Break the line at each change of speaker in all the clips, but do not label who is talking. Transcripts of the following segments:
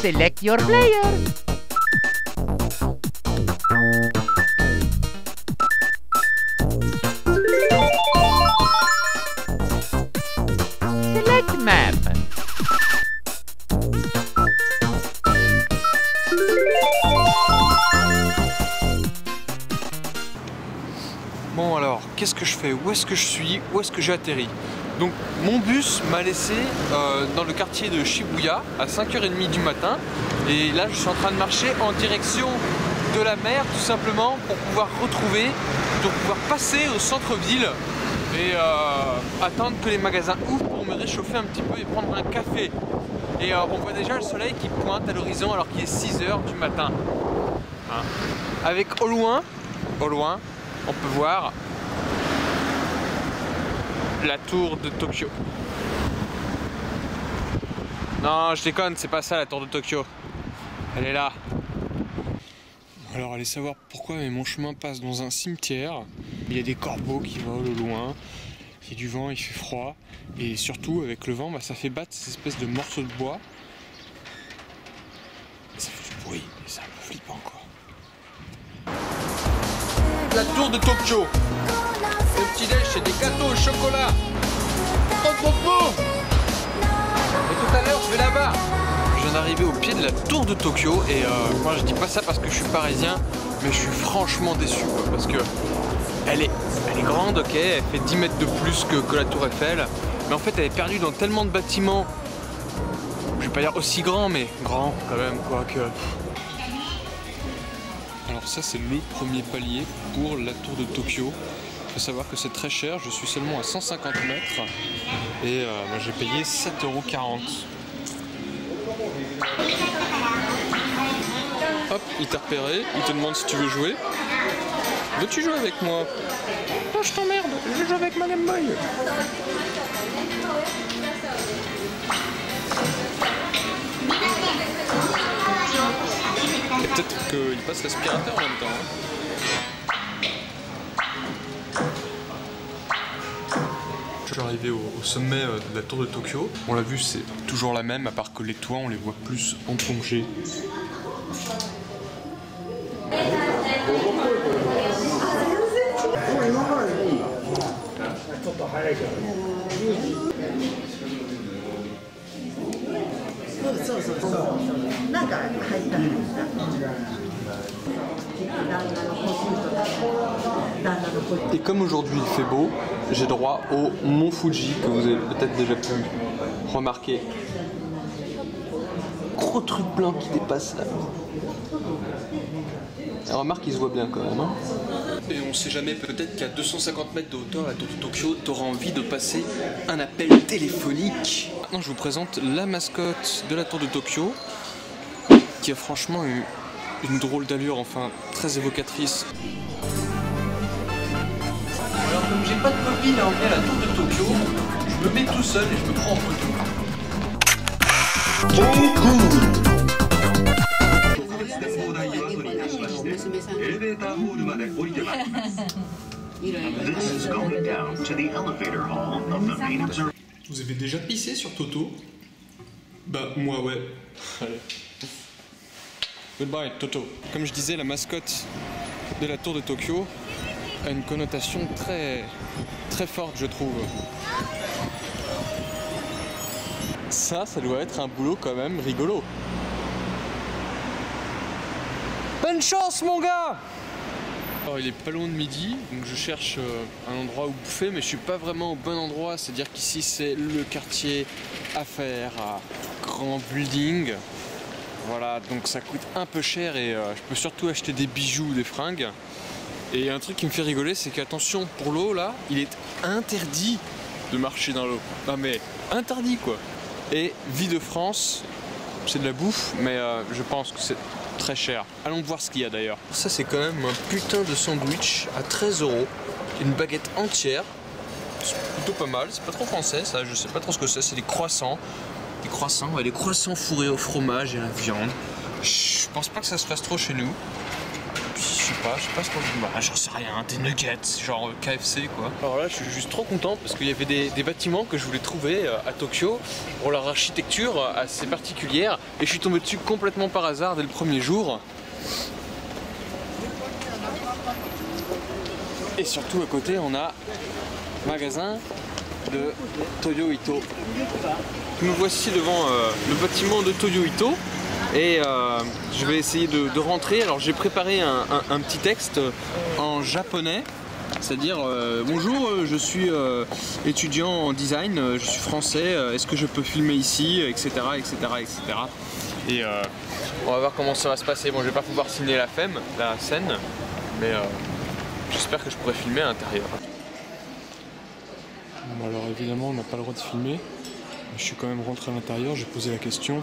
Select your player. Select map.
Bon alors, qu'est-ce que je fais? Où est-ce que je suis? Où est-ce que j'ai atterri? Donc mon bus m'a laissé dans le quartier de Shibuya à 5h30 du matin. Et là je suis en train de marcher en direction de la mer tout simplement pour pouvoir passer au centre-ville et attendre que les magasins ouvrent pour me réchauffer un petit peu et prendre un café. Et on voit déjà le soleil qui pointe à l'horizon alors qu'il est 6h du matin. Hein. Avec au loin, on peut voir la tour de Tokyo. Non, je déconne, c'est pas ça la tour de Tokyo. Elle est là. Alors allez savoir pourquoi, mais mon chemin passe dans un cimetière. Il y a des corbeaux qui volent au loin. Il y a du vent, il fait froid. Et surtout avec le vent, bah, ça fait battre ces espèces de morceaux de bois. Ça fait du bruit, et c'est un peu flippant quoi. La tour de Tokyo. Le petit-déj, c'est des gâteaux au chocolat. Et tout à l'heure, je vais là-bas. Je viens d'arriver au pied de la tour de Tokyo et moi je dis pas ça parce que je suis parisien, mais je suis franchement déçu quoi, parce que elle est grande, ok, elle fait 10 mètres de plus que la tour Eiffel, mais en fait elle est perdue dans tellement de bâtiments, je vais pas dire aussi grands, mais grands quand même quoi que... Alors ça c'est le premier palier pour la tour de Tokyo. Il faut savoir que c'est très cher, je suis seulement à 150 mètres et j'ai payé 7,40 €. Hop, il t'a repéré, il te demande si tu veux jouer. Veux-tu jouer avec moi? Oh, je t'emmerde, je veux jouer avec ma Game Boy. Et peut-être qu'il passe l'aspirateur en même temps. Je suis arrivé au sommet de la tour de Tokyo. On l'a vu, c'est toujours la même, à part que les toits, on les voit plus en plongée. Et comme aujourd'hui il fait beau, j'ai droit au mont Fuji que vous avez peut-être déjà pu remarquer. Gros truc blanc qui dépasse là. Et remarque, il se voit bien quand même. Hein. Et on sait jamais, peut-être qu'à 250 mètres de hauteur, la tour de Tokyo, t'auras envie de passer un appel téléphonique. Maintenant, je vous présente la mascotte de la tour de Tokyo, qui a franchement une drôle d'allure, enfin très évocatrice. Alors comme j'ai pas de copine à emmener à la tour de Tokyo, je me mets tout seul et je me prends en photo. Vous avez déjà pissé sur Toto? Bah moi ouais. Allez. Goodbye Toto. Comme je disais, la mascotte de la tour de Tokyo a une connotation très forte, je trouve. Ça doit être un boulot quand même rigolo. Bonne chance mon gars! Alors il est pas loin de midi, donc je cherche un endroit où bouffer, mais je suis pas vraiment au bon endroit, c'est-à-dire qu'ici c'est le quartier affaires, grand building. Voilà, donc ça coûte un peu cher et je peux surtout acheter des bijoux, des fringues. Et un truc qui me fait rigoler, c'est qu'attention, pour l'eau là, il est interdit de marcher dans l'eau. Non mais interdit quoi. Et Vie de France, c'est de la bouffe, mais je pense que c'est très cher. Allons voir ce qu'il y a d'ailleurs. Ça c'est quand même un putain de sandwich à 13 €. Une baguette entière. C'est plutôt pas mal, c'est pas trop français ça, je sais pas trop ce que c'est des croissants. Des croissants, ouais, des croissants fourrés au fromage et à la viande. Je pense pas que ça se fasse trop chez nous. Puis sais pas ce qu'on dit. Bah, j'en sais rien, des nuggets, genre KFC quoi. Alors là, je suis juste trop content parce qu'il y avait des bâtiments que je voulais trouver à Tokyo pour leur architecture assez particulière et je suis tombé dessus complètement par hasard dès le premier jour. Et surtout à côté, on a magasin de Toyo Ito. Nous voici devant le bâtiment de Toyo Ito. Et je vais essayer de rentrer. Alors j'ai préparé un petit texte en japonais, c'est-à-dire bonjour, je suis étudiant en design, je suis français, est-ce que je peux filmer ici, etc. etc. etc. Et on va voir comment ça va se passer. Bon, je vais pas pouvoir signer la scène, mais j'espère que je pourrai filmer à l'intérieur. Bon, alors évidemment on n'a pas le droit de filmer, je suis quand même rentré à l'intérieur, j'ai posé la question.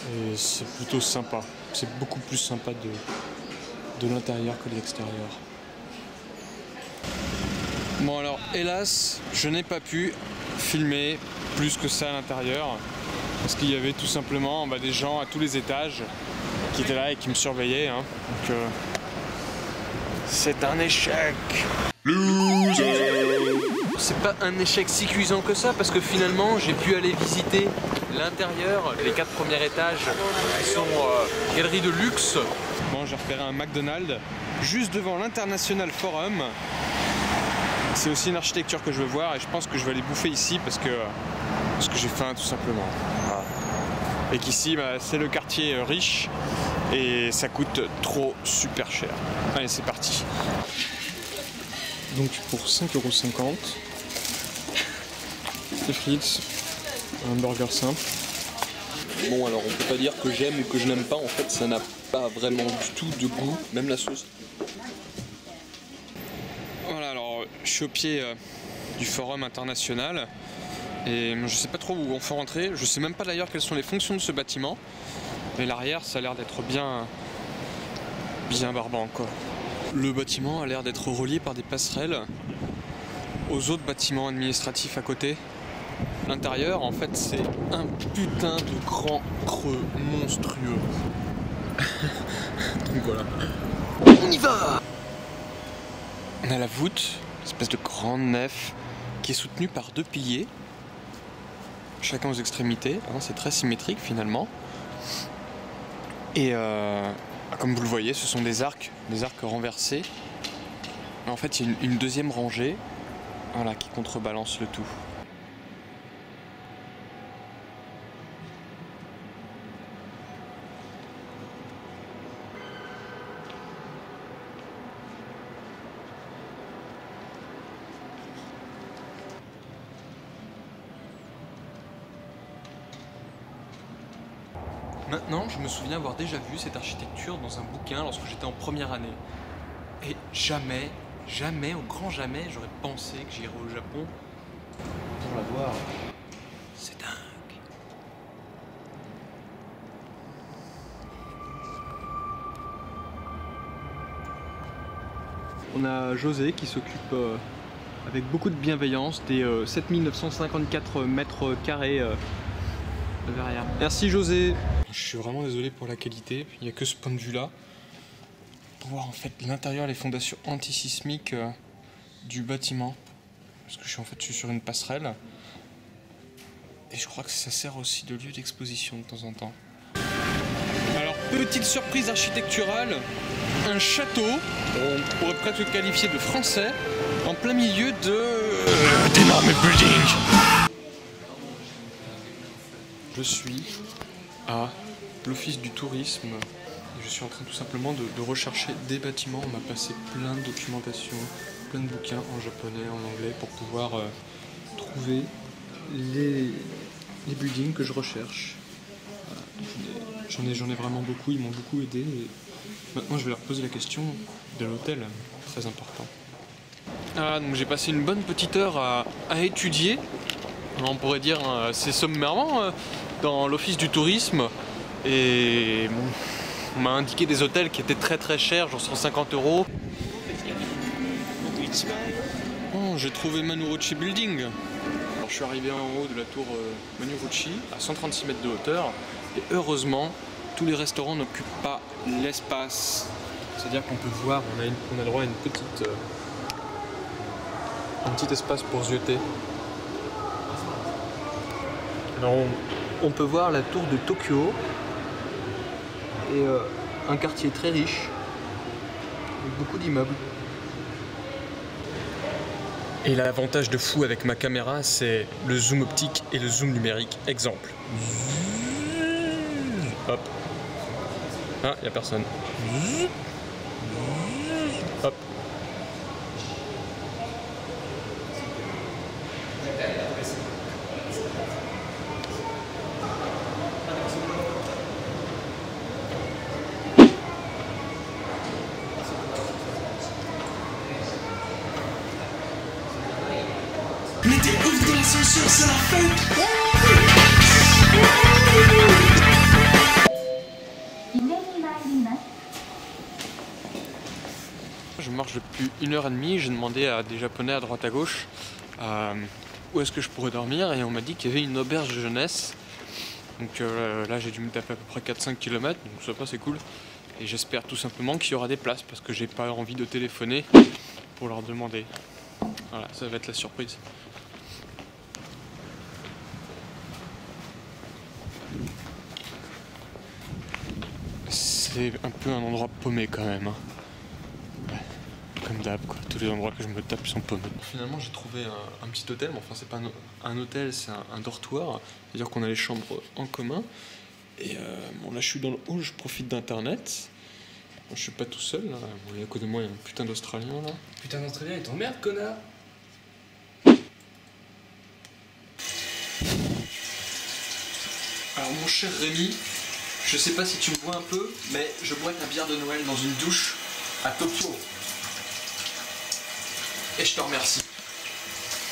Et c'est plutôt sympa, c'est beaucoup plus sympa de l'intérieur que de l'extérieur. Bon alors hélas, je n'ai pas pu filmer plus que ça à l'intérieur parce qu'il y avait tout simplement des gens à tous les étages qui étaient là et qui me surveillaient. Hein. Donc c'est un échec. C'est pas un échec si cuisant que ça parce que finalement j'ai pu aller visiter l'intérieur, les 4 premiers étages qui sont galeries de luxe. Bon, j'ai repéré un McDonald's juste devant l'International Forum. C'est aussi une architecture que je veux voir et je pense que je vais aller bouffer ici parce que j'ai faim tout simplement. Voilà. Et qu'ici c'est le quartier riche et ça coûte trop super cher. Allez, c'est parti. Donc pour 5,50 €, des frites, un burger simple. Bon alors on peut pas dire que j'aime ou que je n'aime pas, en fait ça n'a pas vraiment du tout de goût, même la sauce. Voilà, alors je suis au pied du forum international et je sais pas trop où on faut rentrer, je sais même pas d'ailleurs quelles sont les fonctions de ce bâtiment, mais l'arrière ça a l'air d'être bien barbant quoi. Le bâtiment a l'air d'être relié par des passerelles aux autres bâtiments administratifs à côté. L'intérieur, en fait, c'est un putain de grand creux monstrueux. Donc voilà. On y va! On a la voûte, une espèce de grande nef qui est soutenue par 2 piliers, chacun aux extrémités. Hein, c'est très symétrique finalement. Et comme vous le voyez, ce sont des arcs renversés. En fait, il y a une deuxième rangée, voilà, qui contrebalance le tout. Maintenant, je me souviens avoir déjà vu cette architecture dans un bouquin lorsque j'étais en première année. Et jamais, au grand jamais, j'aurais pensé que j'irais au Japon pour la voir. C'est dingue. On a José qui s'occupe avec beaucoup de bienveillance des 7954 mètres carrés de verrière. Merci José. Je suis vraiment désolé pour la qualité, il n'y a que ce point de vue là. Pour voir en fait l'intérieur, les fondations antisismiques du bâtiment. Parce que je suis sur une passerelle. Et je crois que ça sert aussi de lieu d'exposition de temps en temps. Alors, petite surprise architecturale, un château, on pourrait presque le qualifier de français, en plein milieu d'énormes buildings. Je suis à l'office du tourisme. Je suis en train tout simplement de rechercher des bâtiments. On m'a passé plein de documentation, plein de bouquins en japonais, en anglais pour pouvoir trouver les buildings que je recherche. Voilà. J'en ai vraiment beaucoup, ils m'ont beaucoup aidé. Et maintenant je vais leur poser la question de l'hôtel, très important. Ah, donc j'ai passé une bonne petite heure à étudier, on pourrait dire assez sommairement, dans l'office du tourisme. Et bon, on m'a indiqué des hôtels qui étaient très chers, genre 150 €. Oh, j'ai trouvé Manurochi Building. Alors, je suis arrivé en haut de la tour Manurochi, à 136 mètres de hauteur. Et heureusement, tous les restaurants n'occupent pas l'espace. C'est-à-dire qu'on peut voir, on a droit à un petit espace pour zioter. Alors on peut voir la tour de Tokyo et un quartier très riche avec beaucoup d'immeubles. Et l'avantage de fou avec ma caméra, c'est le zoom optique et le zoom numérique. Exemple. Hop. Ah, il n'y a personne. Hop.
Mettez ouf de l'ascenseur, c'est la fête.
Je marche depuis 1h30, j'ai demandé à des japonais à droite à gauche où est-ce que je pourrais dormir et on m'a dit qu'il y avait une auberge de jeunesse. Donc là j'ai dû me taper à peu près 4-5 km, donc ça va, c'est cool. Et j'espère tout simplement qu'il y aura des places parce que j'ai pas envie de téléphoner pour leur demander. Voilà, ça va être la surprise. C'est un peu un endroit paumé quand même. Hein. Comme d'hab, quoi. Tous les endroits que je me tape sont paumés. Finalement, j'ai trouvé un petit hôtel, mais enfin, c'est pas un hôtel, c'est un dortoir. C'est-à-dire qu'on a les chambres en commun. Et bon, là, je suis dans le hall, je profite d'internet. Bon, je suis pas tout seul, là. Bon, à côté de moi, il y a un putain d'Australien, là.
Putain d'Australien, il t'emmerde, connard.
Alors, mon cher Rémi, je sais pas si tu me vois un peu, mais je bois ta bière de Noël dans une douche à Tokyo. Et je te remercie.